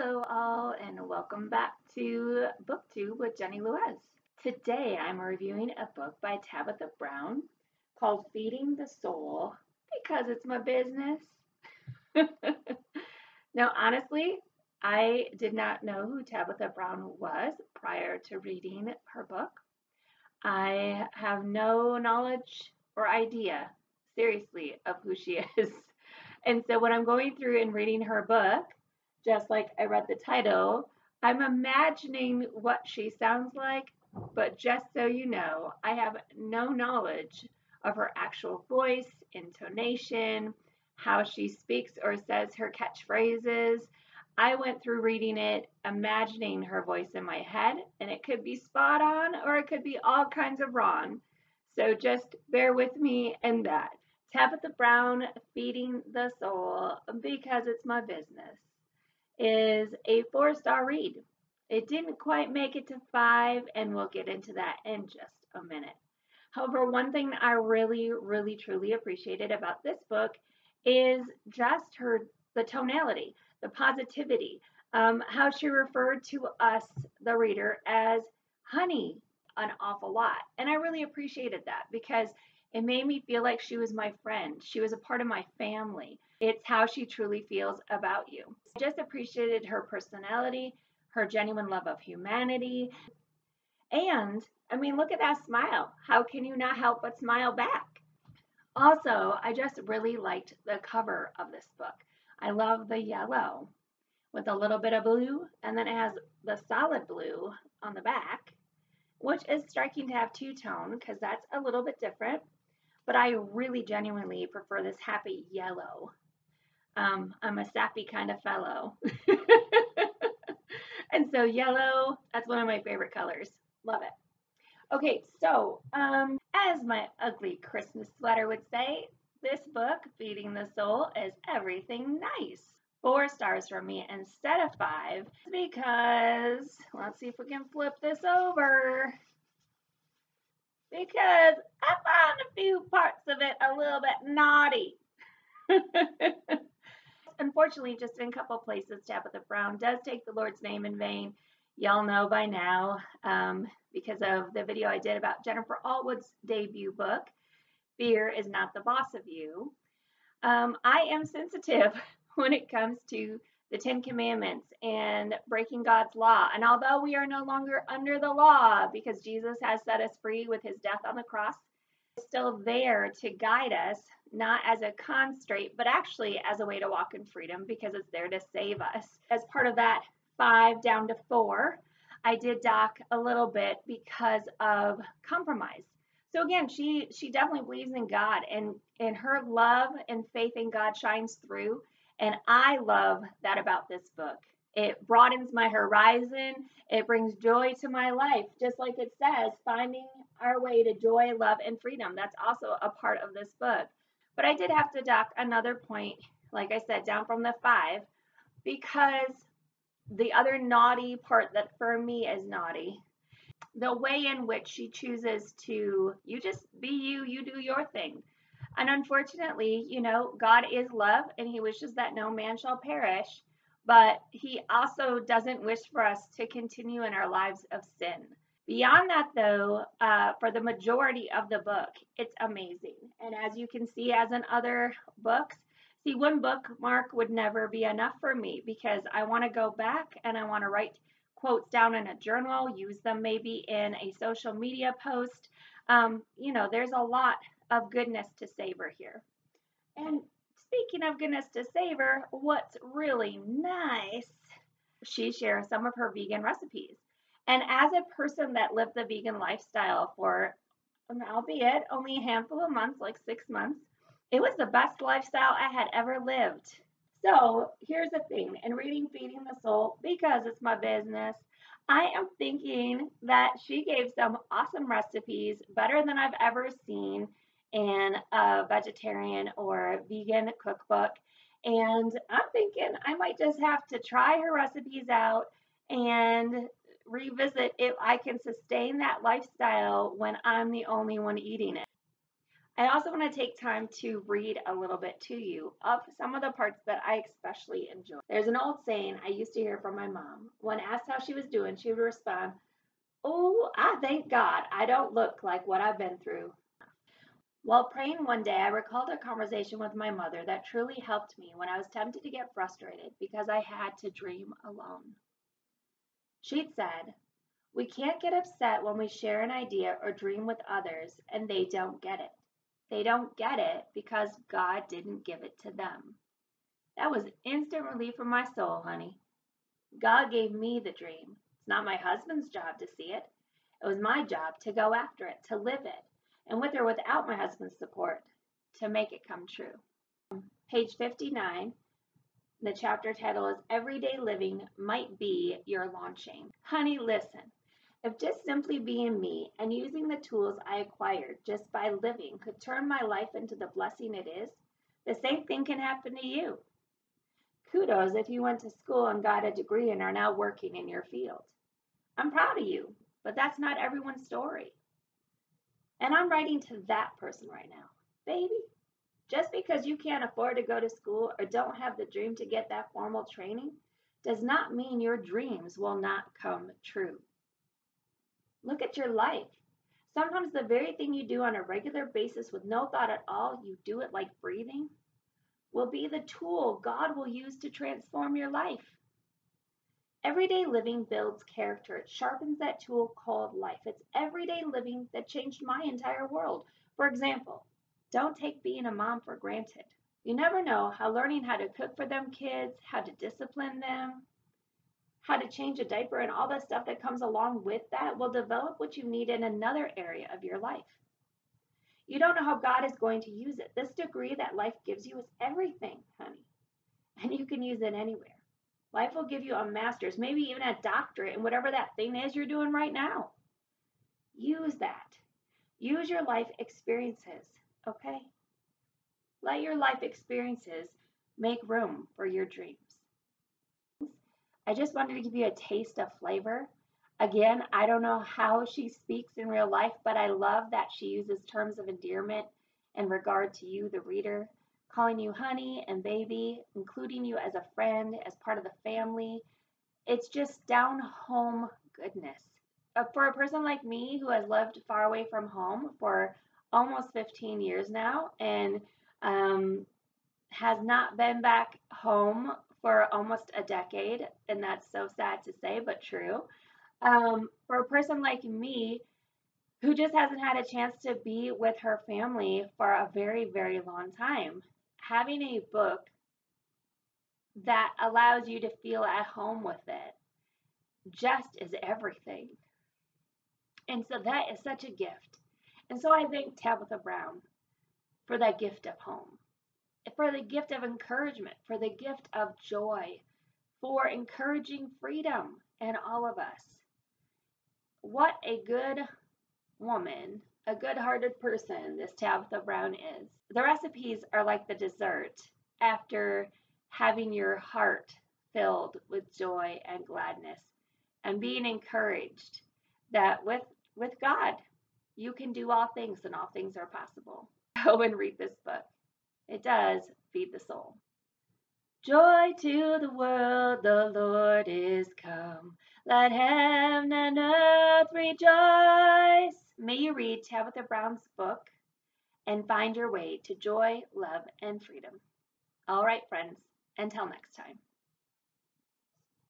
Hello all and welcome back to BookTube with Jenny Luez. Today I'm reviewing a book by Tabitha Brown called Feeding the Soul because it's my business. Now honestly, I did not know who Tabitha Brown was prior to reading her book. I have no knowledge or idea, seriously, of who she is. And so when I'm going through and reading her book, just like I read the title, I'm imagining what she sounds like, but just so you know, I have no knowledge of her actual voice, intonation, how she speaks or says her catchphrases. I went through reading it, imagining her voice in my head, and it could be spot on or it could be all kinds of wrong. So just bear with me in that. Tabitha Brown, Feeding the Soul, because it's my business, is a 4-star read. It didn't quite make it to 5, and we'll get into that in just a minute. However, one thing I really, truly appreciated about this book is just the tonality, the positivity, how she referred to us, the reader, as honey an awful lot. And I really appreciated that because it made me feel like she was my friend. She was a part of my family. It's how she truly feels about you. I just appreciated her personality, her genuine love of humanity. And I mean, look at that smile. How can you not help but smile back? Also, I just really liked the cover of this book. I love the yellow with a little bit of blue, and then it has the solid blue on the back, which is striking to have two-tone because that's a little bit different. But I really genuinely prefer this happy yellow. I'm a sappy kind of fellow. And so yellow, that's one of my favorite colors. Love it. Okay, so as my ugly Christmas sweater would say, this book, Feeding the Soul, is everything nice. 4 stars from me instead of 5 because, let's see if we can flip this over. Because I found a few parts of it a little bit naughty. Unfortunately, just in a couple places, Tabitha Brown does take the Lord's name in vain. Y'all know by now because of the video I did about Jennifer Allwood's debut book, Fear is Not the Boss of You. I am sensitive when it comes to the 10 Commandments and breaking God's law. And although we are no longer under the law because Jesus has set us free with his death on the cross, it's still there to guide us, not as a constraint, but actually as a way to walk in freedom because it's there to save us. As part of that 5 down to 4, I did dock a little bit because of compromise. So again, she definitely believes in God, and her love and faith in God shines through. And I love that about this book. It broadens my horizon. It brings joy to my life. Just like it says, finding our way to joy, love, and freedom. That's also a part of this book. But I did have to dock another point, like I said, down from the 5, because the other naughty part that for me is naughty, the way in which she chooses to, you just be you, you do your thing. And unfortunately, you know, God is love and he wishes that no man shall perish, but he also doesn't wish for us to continue in our lives of sin. Beyond that, though, for the majority of the book, it's amazing. And as you can see, as in other books, see, one bookmark would never be enough for me because I want to go back and I want to write quotes down in a journal, use them maybe in a social media post. You know, there's a lot of goodness to savor here. And speaking of goodness to savor, what's really nice, she shares some of her vegan recipes. And as a person that lived the vegan lifestyle for, albeit only a handful of months, like 6 months, it was the best lifestyle I had ever lived. So here's the thing, in reading Feeding the Soul, because it's my business, I am thinking that she gave some awesome recipes, better than I've ever seen in a vegetarian or vegan cookbook. And I'm thinking I might just have to try her recipes out and revisit if I can sustain that lifestyle when I'm the only one eating it. I also want to take time to read a little bit to you of some of the parts that I especially enjoy. There's an old saying I used to hear from my mom. When asked how she was doing, she would respond, "Oh, I thank God I don't look like what I've been through." While praying one day, I recalled a conversation with my mother that truly helped me when I was tempted to get frustrated because I had to dream alone. She'd said, "We can't get upset when we share an idea or dream with others and they don't get it. They don't get it because God didn't give it to them." That was instant relief for my soul, honey. God gave me the dream. It's not my husband's job to see it. It was my job to go after it, to live it, and with or without my husband's support, to make it come true. Page 59, the chapter title is Everyday Living Might Be Your Launching. Honey, listen. If just simply being me and using the tools I acquired just by living could turn my life into the blessing it is, the same thing can happen to you. Kudos if you went to school and got a degree and are now working in your field. I'm proud of you, but that's not everyone's story. And I'm writing to that person right now. Baby, just because you can't afford to go to school or don't have the dream to get that formal training does not mean your dreams will not come true. Look at your life. Sometimes the very thing you do on a regular basis with no thought at all, you do it like breathing, will be the tool God will use to transform your life. Everyday living builds character. It sharpens that tool called life. It's everyday living that changed my entire world. For example, don't take being a mom for granted. You never know how learning how to cook for them kids, how to discipline them, how to change a diaper, and all the stuff that comes along with that will develop what you need in another area of your life. You don't know how God is going to use it. This degree that life gives you is everything, honey, and you can use it anywhere. Life will give you a master's, maybe even a doctorate in whatever that thing is you're doing right now. Use that. Use your life experiences, okay? Let your life experiences make room for your dreams. I just wanted to give you a taste of flavor. Again, I don't know how she speaks in real life, but I love that she uses terms of endearment in regard to you, the reader, calling you honey and baby, including you as a friend, as part of the family. It's just down home goodness. For a person like me who has lived far away from home for almost 15 years now and has not been back home for almost a decade, and that's so sad to say, but true. For a person like me who just hasn't had a chance to be with her family for a very, very long time, having a book that allows you to feel at home with it just is everything. And so that is such a gift. And so I thank Tabitha Brown for that gift of home, for the gift of encouragement, for the gift of joy, for encouraging freedom in all of us. What a good woman, a good-hearted person this Tabitha Brown is. The recipes are like the dessert after having your heart filled with joy and gladness and being encouraged that with God, you can do all things and all things are possible. Go and read this book. It does feed the soul. Joy to the world, the Lord is come. Let heaven and earth rejoice. May you read Tabitha Brown's book and find your way to joy, love, and freedom. All right, friends, until next time.